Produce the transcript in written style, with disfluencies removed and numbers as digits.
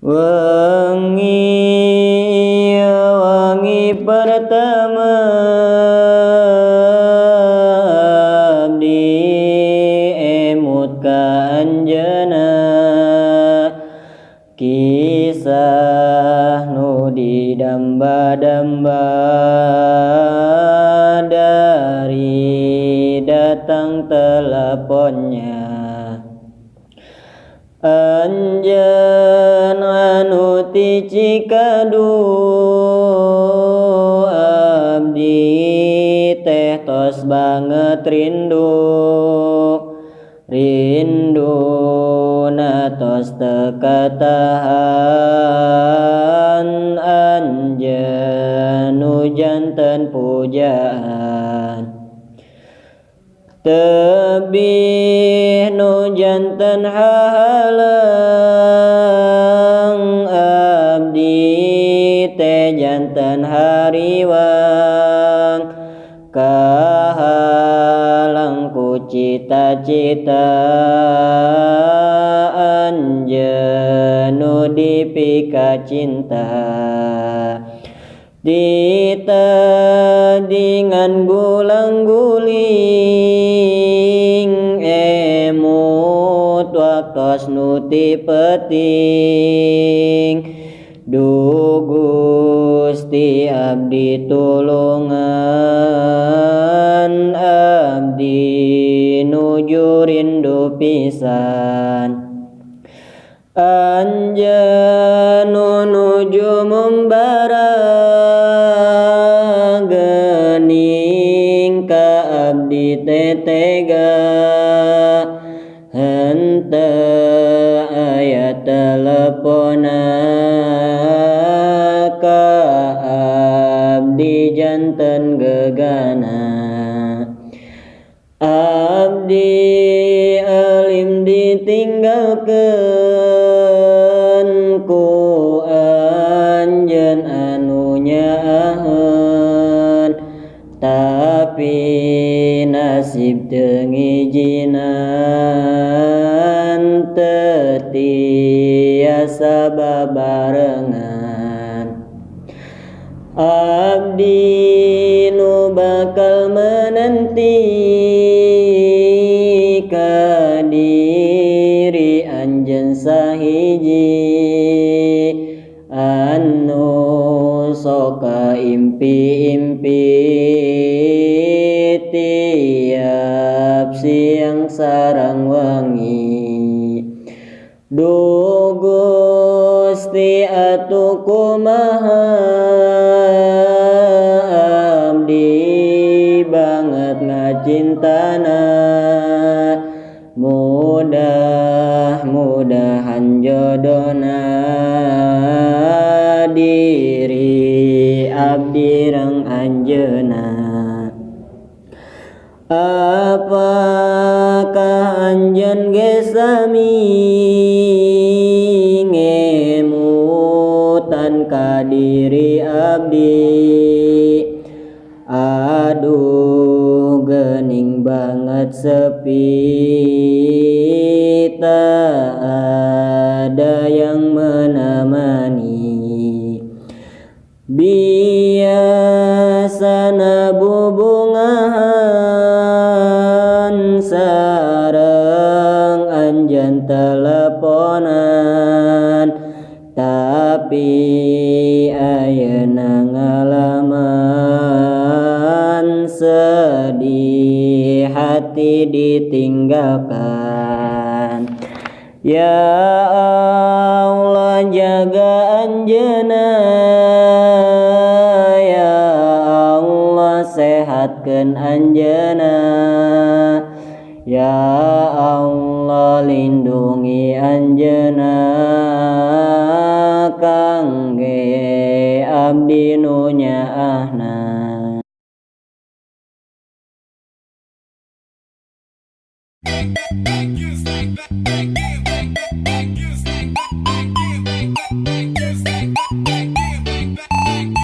Wengi wangi pertama abdi emut ka anjeunna kisah nu didamba-damba dari datang teleponnya. Anjeun anu ti Cikadu abdi teh tos banget rinduna tos teu katahan anjeun nu janten pujaan. Tebih nu janten hahalang abdi teh janten hariwang kahalang ku cita-cita anjeun nu dipika cinta. Ditadingan gulang-guling emut waktos nu ti peuting duh Gusti abdi tulungan abdi nuju rindu pisan. Anjeun nu nuju membara geuning ka abdi teh tega henteu aya teleponna ka abdi janten gegana. Abdi alim ditinggalkeun ku anjeun anu nyaaheun tapi nasib teu ngijinan teu tiasa babarengan. Abdi nu bakal menanti ka diri anjeun sahiji anu sok kaimpi-impi tiap siang sareng wengi. Duh Gusti atuh kumaha abdi banget ngacintana. Mudah-mudahan jodohna diri abdi rang anjeunna. Apakah anjeun ge sami ngemutan ka diri abdi? Aduh geuning banget sepi tak ada yang menemani. Biasana bubungahan sareng anjeun teleponan tapi ayeuna ngalaman sedih hati ditinggalkan. Ya Allah jaga anjeunna, ya Allah sehatkeun anjeunna, ya Allah lindungi anjeunna kangge abdi nu nyaahna. Bang, bang, bang, you say bang, bang.